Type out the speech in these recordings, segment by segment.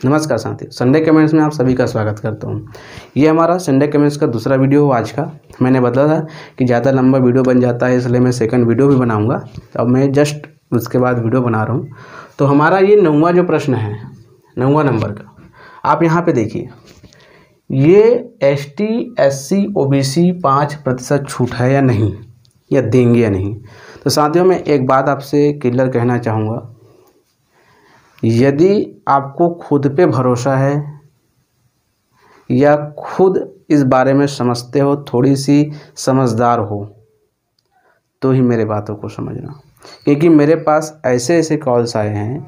नमस्कार साथियों, Sunday comments में आप सभी का स्वागत करता हूं। ये हमारा संडे कमेंट्स का दूसरा वीडियो हो आज का। मैंने बताया था कि ज़्यादा लंबा वीडियो बन जाता है, इसलिए मैं सेकंड वीडियो भी बनाऊंगा। अब मैं जस्ट उसके बाद वीडियो बना रहा हूं। तो हमारा ये 9वां जो प्रश्न है, 9वां नंबर का, आप यहाँ पर देखिए, ये ST SC OBC 5% छूट है या नहीं, या देंगे या नहीं। तो साथियों, मैं एक बात आपसे क्लियर कहना चाहूँगा, यदि आपको खुद पे भरोसा है या खुद इस बारे में समझते हो, थोड़ी सी समझदार हो, तो ही मेरे बातों को समझना। क्योंकि मेरे पास ऐसे ऐसे कॉल्स आए हैं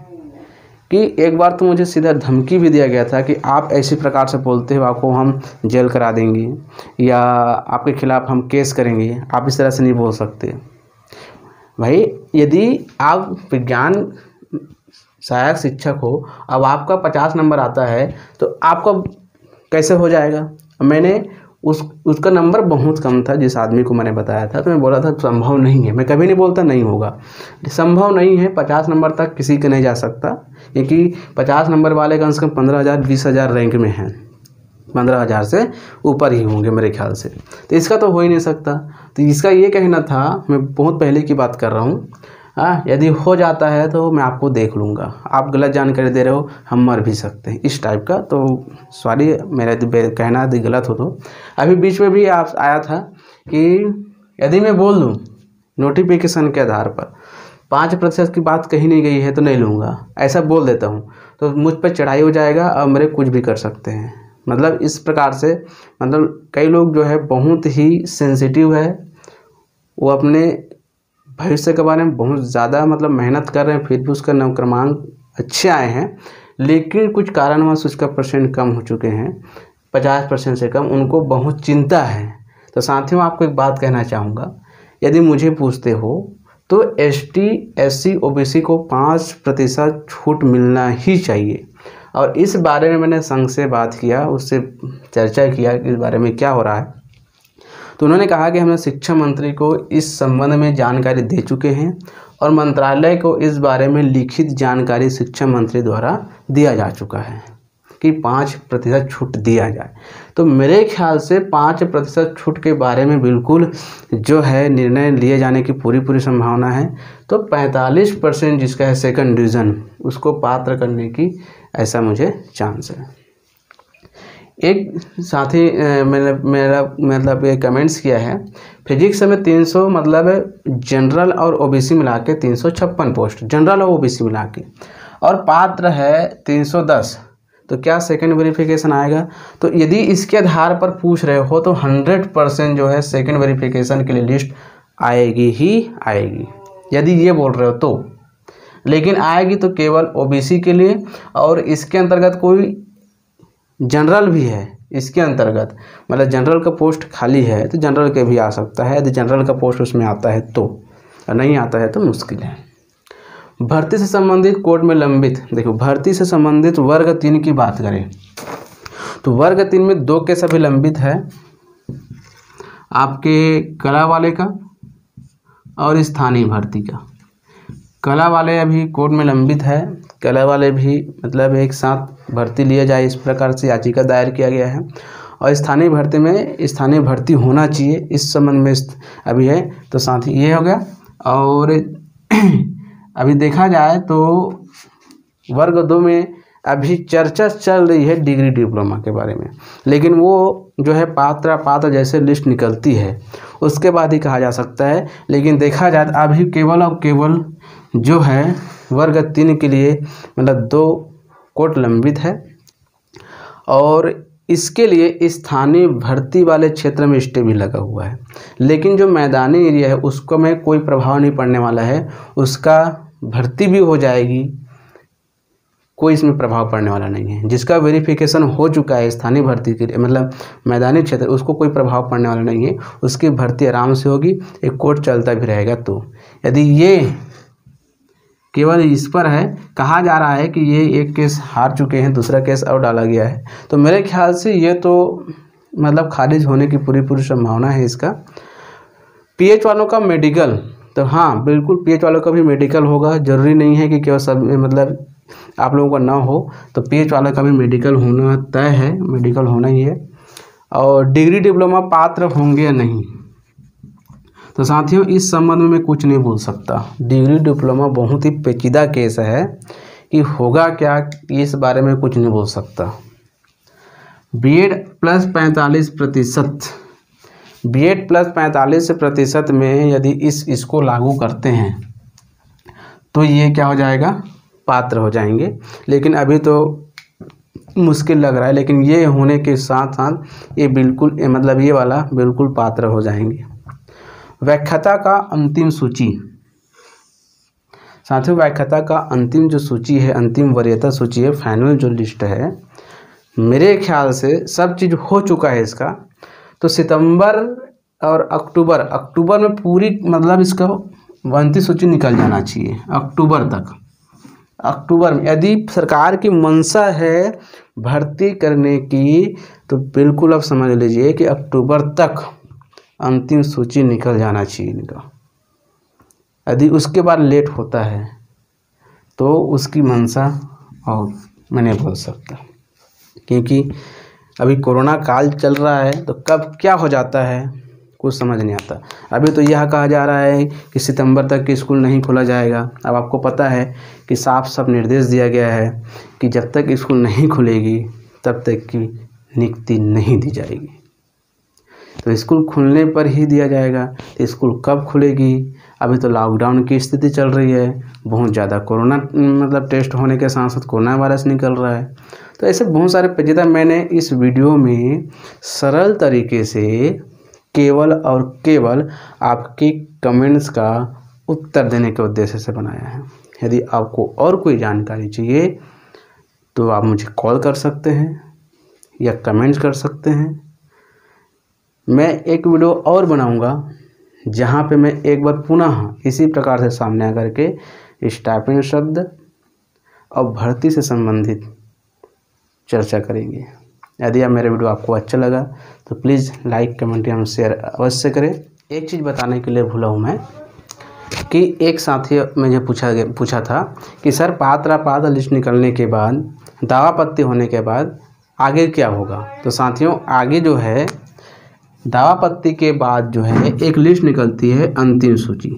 कि एक बार तो मुझे सीधा धमकी भी दिया गया था कि आप ऐसी प्रकार से बोलते हो, आपको हम जेल करा देंगे या आपके खिलाफ़ हम केस करेंगे, आप इस तरह से नहीं बोल सकते। भाई, यदि आप विज्ञान सहायक शिक्षक हो, अब आपका 50 नंबर आता है तो आपका कैसे हो जाएगा। मैंने उसका नंबर बहुत कम था जिस आदमी को मैंने बताया था, तो मैं बोला था संभव नहीं है। मैं कभी नहीं बोलता नहीं होगा, संभव नहीं है। 50 नंबर तक किसी के नहीं जा सकता, क्योंकि 50 नंबर वाले कम से कम 15,000 20,000 रैंक में हैं, 15,000 से ऊपर ही होंगे मेरे ख्याल से। तो इसका तो हो ही नहीं सकता। तो इसका ये कहना था, मैं बहुत पहले की बात कर रहा हूँ, यदि हो जाता है तो मैं आपको देख लूँगा, आप गलत जानकारी दे रहे हो, हम मर भी सकते हैं, इस टाइप का। तो सॉरी, मेरा कहना यदि गलत हो तो। अभी बीच में भी आप आया था कि यदि मैं बोल दूँ नोटिफिकेशन के आधार पर 5% की बात कहीं नहीं गई है तो नहीं लूँगा, ऐसा बोल देता हूँ तो मुझ पर चढ़ाई हो जाएगा और मेरे कुछ भी कर सकते हैं। मतलब इस प्रकार से, मतलब कई लोग जो है बहुत ही सेंसिटिव है, वो अपने भविष्य के बारे में बहुत ज़्यादा मतलब मेहनत कर रहे हैं, फिर भी उसका क्रमांक अच्छे आए हैं, लेकिन कुछ कारणवश उसका परसेंट कम हो चुके हैं, 50% से कम, उनको बहुत चिंता है। तो साथियों, आपको एक बात कहना चाहूँगा, यदि मुझे पूछते हो तो ST SC OBC को 5% छूट मिलना ही चाहिए। और इस बारे में मैंने संघ से बात किया, उससे चर्चा किया कि इस बारे में क्या हो रहा है। तो उन्होंने कहा कि हमने शिक्षा मंत्री को इस संबंध में जानकारी दे चुके हैं और मंत्रालय को इस बारे में लिखित जानकारी शिक्षा मंत्री द्वारा दिया जा चुका है कि 5% छूट दिया जाए। तो मेरे ख्याल से 5% छूट के बारे में बिल्कुल जो है निर्णय लिए जाने की पूरी संभावना है। तो 45% जिसका है सेकंड डिवीज़न, उसको पात्र करने की ऐसा मुझे चांस है। एक साथी मेरा मतलब ये कमेंट्स किया है, फिजिक्स में 300 मतलब जनरल और OBC मिला के 356 पोस्ट, जनरल और OBC मिला के, और पात्र है 310, तो क्या सेकंड वेरिफिकेशन आएगा। तो यदि इसके आधार पर पूछ रहे हो तो 100% जो है सेकंड वेरिफिकेशन के लिए लिस्ट आएगी ही आएगी, यदि ये बोल रहे हो तो। लेकिन आएगी तो केवल OBC के लिए, और इसके अंतर्गत कोई जनरल भी है, इसके अंतर्गत मतलब जनरल का पोस्ट खाली है तो जनरल के भी आ सकता है, यदि जनरल का पोस्ट उसमें आता है तो, और नहीं आता है तो मुश्किल है। भर्ती से संबंधित कोर्ट में लंबित, देखो भर्ती से संबंधित वर्ग 3 की बात करें तो वर्ग 3 में 2 केस अभी लंबित है, आपके कला वाले का और स्थानीय भर्ती का। कला वाले अभी कोर्ट में लंबित है, कला वाले भी मतलब एक साथ भर्ती लिया जाए, इस प्रकार से याचिका दायर किया गया है। और स्थानीय भर्ती में स्थानीय भर्ती होना चाहिए, इस संबंध में अभी है। तो साथ ही ये हो गया। और अभी देखा जाए तो वर्ग 2 में अभी चर्चा चल रही है डिग्री डिप्लोमा के बारे में, लेकिन वो जो है पात्र जैसे लिस्ट निकलती है उसके बाद ही कहा जा सकता है। लेकिन देखा जाए तो अभी केवल और केवल जो है वर्ग 3 के लिए मतलब 2 कोर्ट लंबित है, और इसके लिए स्थानीय भर्ती वाले क्षेत्र में स्टे भी लगा हुआ है। लेकिन जो मैदानी एरिया है उसको में कोई प्रभाव नहीं पड़ने वाला है, उसका भर्ती भी हो जाएगी, कोई इसमें प्रभाव पड़ने वाला नहीं है। जिसका वेरिफिकेशन हो चुका है स्थानीय भर्ती के लिए मतलब मैदानी क्षेत्र, उसको कोई प्रभाव पड़ने वाला नहीं है, उसकी भर्ती आराम से होगी, एक कोर्ट चलता भी रहेगा। तो यदि ये केवल इस पर है, कहा जा रहा है कि ये एक केस हार चुके हैं, दूसरा केस और डाला गया है, तो मेरे ख्याल से ये तो मतलब खारिज होने की पूरी संभावना है इसका। PH वालों का मेडिकल, तो हाँ बिल्कुल PH वालों का भी मेडिकल होगा, ज़रूरी नहीं है कि केवल सब मतलब आप लोगों का ना हो तो पीएच वाला का भी मेडिकल होना तय है, मेडिकल होना ही है। और डिग्री डिप्लोमा पात्र होंगे या नहीं, तो साथियों इस संबंध में मैं कुछ नहीं बोल सकता। डिग्री डिप्लोमा बहुत ही पेचीदा केस है कि होगा क्या, इस बारे में कुछ नहीं बोल सकता। बीएड प्लस 45%, बीएड प्लस 45% में यदि इसको लागू करते हैं तो ये क्या हो जाएगा, पात्र हो जाएंगे। लेकिन अभी तो मुश्किल लग रहा है, लेकिन ये होने के साथ साथ ये बिल्कुल मतलब ये वाला बिल्कुल पात्र हो जाएंगे। व्याख्याता का अंतिम सूची, साथियों व्याख्याता का अंतिम जो सूची है, अंतिम वरीयता सूची है, फाइनल जो लिस्ट है, मेरे ख्याल से सब चीज़ हो चुका है इसका। तो सितंबर और अक्टूबर में पूरी मतलब इसका अंतिम सूची निकल जाना चाहिए अक्टूबर तक। अक्टूबर में यदि सरकार की मंशा है भर्ती करने की तो बिल्कुल आप समझ लीजिए कि अक्टूबर तक अंतिम सूची निकल जाना चाहिए इनका। यदि उसके बाद लेट होता है तो उसकी मंशा और मैं नहीं बोल सकता, क्योंकि अभी कोरोना काल चल रहा है तो कब क्या हो जाता है कुछ समझ नहीं आता। अभी तो यह कहा जा रहा है कि सितंबर तक स्कूल नहीं खोला जाएगा। अब आपको पता है कि साफ साफ निर्देश दिया गया है कि जब तक स्कूल नहीं खुलेगी तब तक की नियुक्ति नहीं दी जाएगी। तो स्कूल खुलने पर ही दिया जाएगा। तो स्कूल कब खुलेगी, अभी तो लॉकडाउन की स्थिति चल रही है, बहुत ज़्यादा कोरोना मतलब टेस्ट होने के साथ साथ कोरोना वायरस निकल रहा है। तो ऐसे बहुत सारे पेचीदा मैंने इस वीडियो में सरल तरीके से केवल और केवल आपके कमेंट्स का उत्तर देने के उद्देश्य से बनाया है। यदि आपको और कोई जानकारी चाहिए तो आप मुझे कॉल कर सकते हैं या कमेंट्स कर सकते हैं। मैं एक वीडियो और बनाऊंगा जहां पे मैं एक बार पुनः इसी प्रकार से सामने आकर के स्टाइपेंड शब्द और भर्ती से संबंधित चर्चा करेंगे। यदि आप मेरे वीडियो आपको अच्छा लगा तो प्लीज़ लाइक कमेंट एवं शेयर अवश्य करें। एक चीज़ बताने के लिए भूला हूँ मैं कि एक साथी मुझे पूछा था कि सर पात्र लिस्ट निकलने के बाद दावा पत्ती होने के बाद आगे क्या होगा। तो साथियों आगे जो है दावा पत्ती के बाद जो है एक लिस्ट निकलती है अंतिम सूची।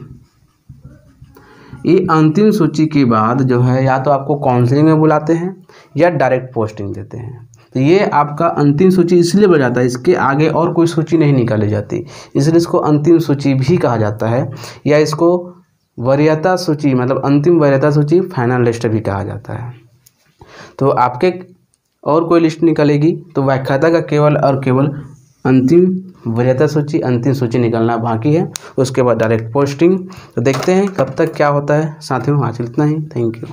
ये अंतिम सूची के बाद जो है या तो आपको काउंसलिंग में बुलाते हैं या डायरेक्ट पोस्टिंग देते हैं। तो ये आपका अंतिम सूची इसलिए बन जाता है, इसके आगे और कोई सूची नहीं निकाली जाती, इसलिए इसको अंतिम सूची भी कहा जाता है, या इसको वरीयता सूची मतलब अंतिम वरीयता सूची फाइनल लिस्ट भी कहा जाता है। तो आपके और कोई लिस्ट निकलेगी तो व्याख्याता का केवल और केवल अंतिम वरीयता सूची अंतिम सूची निकलना बाकी है, उसके बाद डायरेक्ट पोस्टिंग। तो देखते हैं कब तक क्या होता है। साथियों आज इतना ही, थैंक यू।